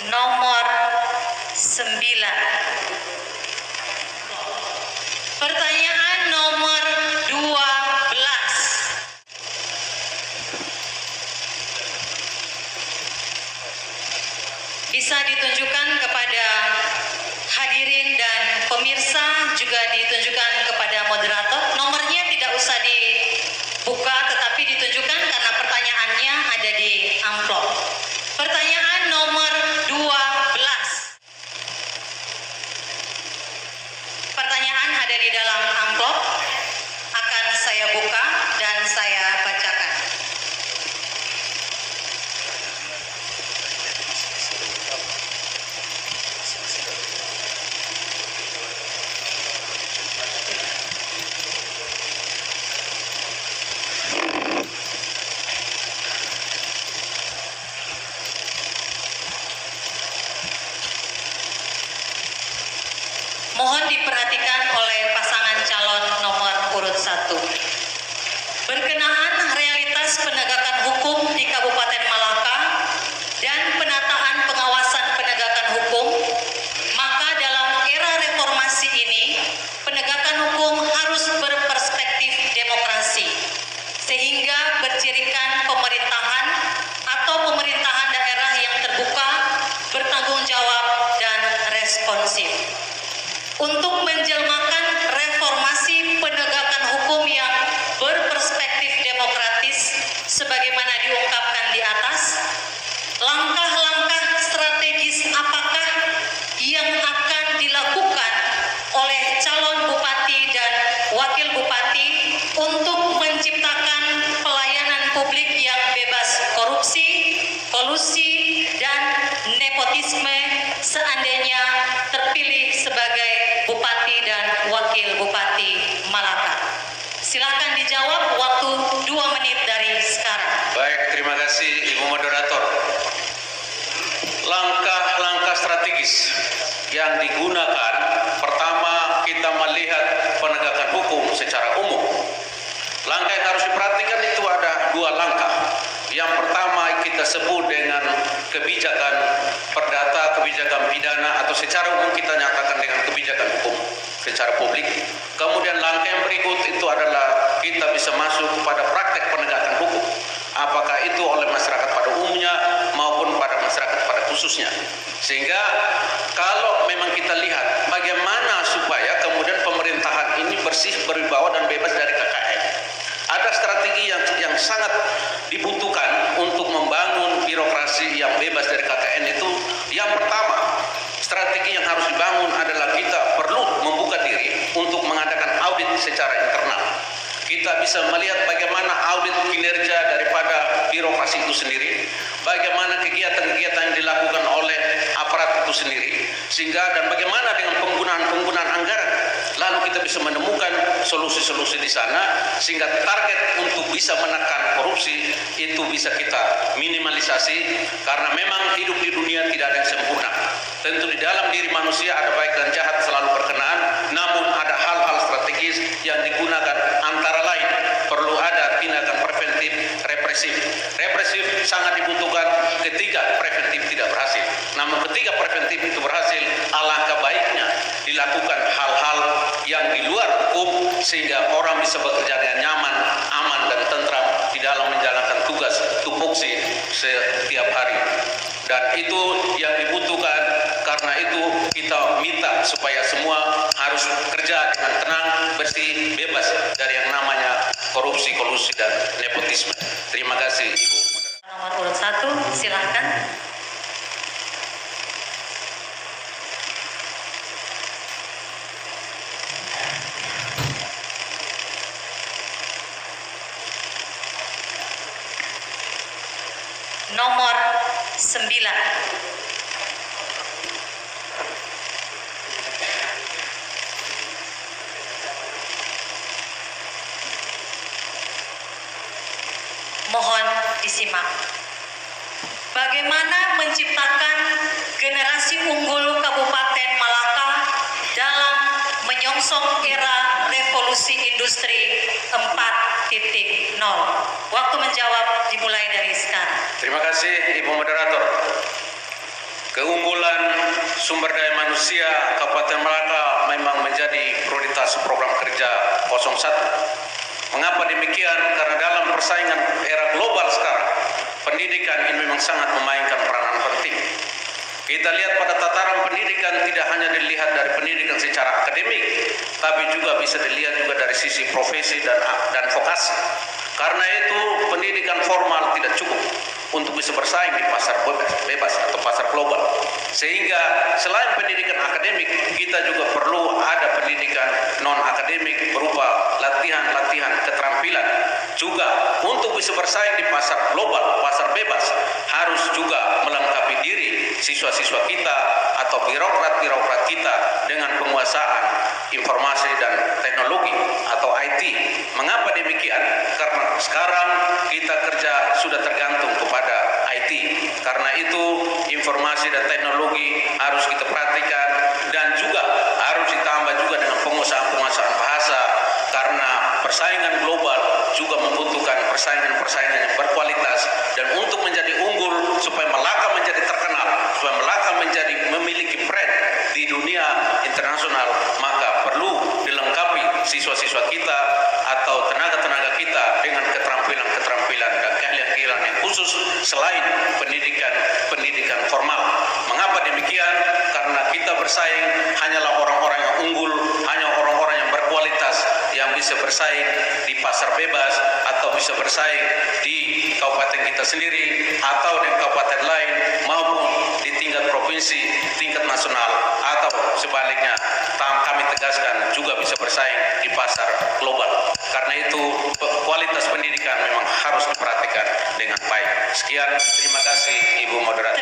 nomor 9. Pertanyaan nomor 12. Bisa ditunjukkan kepada hadirin dan pemirsa, juga ditunjukkan kepada moderator. Nomornya tidak usah dibuka, tetapi ditunjukkan karena pertanyaannya ada di amplop. Pertanyaan nomor 12. Pertanyaan ada di dalam amplop. Akan saya buka dan saya bacakan. Mohon diperhatikan oleh pasangan calon nomor urut 1. Berkenaan realitas penegakan hukum di Kabupaten Malaka dan penataan pengawasan penegakan hukum, maka dalam era reformasi ini, penegakan hukum harus berperspektif demokrasi, sehingga bercirikan pemerintahan atau pemerintahan daerah yang terbuka, bertanggung jawab, dan responsif. Untuk menjelmakan reformasi penegakan hukum yang berperspektif demokratis sebagaimana diungkapkan di atas, langkah-langkah strategis apakah yang akan dilakukan oleh calon bupati dan wakil bupati untuk menciptakan pelayanan publik yang bebas korupsi, kolusi, dan nepotisme seandainya terpilih sebagai Bupati dan Wakil Bupati Malaka? Silakan dijawab, waktu 2 menit dari sekarang. Baik, terima kasih Ibu Moderator. Langkah-langkah strategis yang digunakan, pertama kita melihat penegakan hukum secara umum. Langkah yang harus diperhatikan itu ada 2 langkah. Yang pertama kita sebut dengan kebijakan perdata, kebijakan pidana, atau secara umum kita nyatakan dengan kebijakan hukum secara publik. Kemudian langkah yang berikut itu adalah kita bisa masuk kepada praktek penegakan hukum. Apakah itu oleh masyarakat pada umumnya maupun pada masyarakat pada khususnya. Sehingga kalau memang kita lihat bagaimana supaya kemudian pemerintahan ini bersih, berwibawa, dan bebas dari KKN. Ada strategi yang sangat dibutuhkan untuk membangun birokrasi yang bebas dari KKN itu. Yang pertama, strategi yang harus dibangun adalah kita perlu membuka diri untuk mengadakan audit secara internal. Kita bisa melihat bagaimana audit kinerja daripada birokrasi itu sendiri, bagaimana kegiatan-kegiatan yang dilakukan oleh aparat itu sendiri, sehingga dan bagaimana dengan penggunaan anggaran. Lalu kita bisa menemukan solusi-solusi di sana, sehingga target untuk bisa menekan korupsi itu bisa kita minimalisasi, karena memang hidup di dunia tidak ada yang sempurna. Tentu di dalam diri manusia ada baik dan jahat selalu berkenaan, namun ada hal-hal strategis yang digunakan, antara lain perlu ada tindakan preventif represif. Represif sangat dibutuhkan ketika preventif tidak berhasil. Namun ketika preventif itu berhasil, alangkah baiknya dilakukan hal-hal yang di luar hukum sehingga orang bisa bekerja dengan nyaman, aman, dan tentram di dalam menjalankan tugas tupoksi setiap hari. Dan itu yang dibutuhkan, karena itu kita minta supaya semua harus kerja dengan tenang, bersih, bebas dari yang namanya korupsi, kolusi, dan nepotisme. Terima kasih, Ibu. Nomor urut 1, silahkan. Nomor 9. Mohon disimak. Bagaimana menciptakan generasi unggul Kabupaten Malaka dalam menyongsong era revolusi industri 4.0. Waktu menjawab dimulai dari sekarang. Terima kasih Ibu Moderator. Keunggulan sumber daya manusia Kabupaten Malaka memang menjadi prioritas program kerja 01. Mengapa demikian? Karena dalam persaingan era global sekarang, pendidikan ini memang sangat memainkan peranan penting. Kita lihat pada tataran pendidikan tidak hanya dilihat dari pendidikan secara akademik, tapi juga bisa dilihat juga dari sisi profesi dan vokasi. Karena itu pendidikan formal tidak cukup untuk bisa bersaing di pasar bebas atau pasar global. Sehingga selain pendidikan akademik, kita juga perlu ada pendidikan non-akademik berupa latihan-latihan keterampilan. Juga untuk bisa bersaing di pasar global, pasar bebas, harus juga melengkapi diri siswa-siswa kita atau birokrat-birokrat kita dengan penguasaan informasi dan teknologi atau IT. Mengapa demikian? Karena sekarang kita kerja sudah tergantung kepada IT. Karena itu informasi dan teknologi harus kita perhatikan dan juga harus ditambah juga dengan penguasaan bahasa, karena persaingan global juga membutuhkan persaingan yang berkualitas. Dan untuk menjadi unggul, supaya Malaka menjadi terkenal, supaya Malaka menjadi memiliki brand di dunia internasional, maka perlu dilengkapi siswa-siswa kita atau tenaga-tenaga kita dengan keterampilan-keterampilan dan keahlian-keahlian yang khusus selain pendidikan formal. Mengapa demikian? Karena kita bersaing hanyalah orang-orang yang unggul, hanya orang-orang yang berkualitas yang bisa bersaing di pasar bebas atau bisa bersaing di kabupaten kita sendiri atau di kabupaten lain maupun di tingkat provinsi, tingkat nasional, atau sebaliknya kami tegaskan juga bisa bersaing di pasar global. Karena itu kualitas pendidikan memang harus diperhatikan dengan baik. Sekian, terima kasih Ibu Moderator.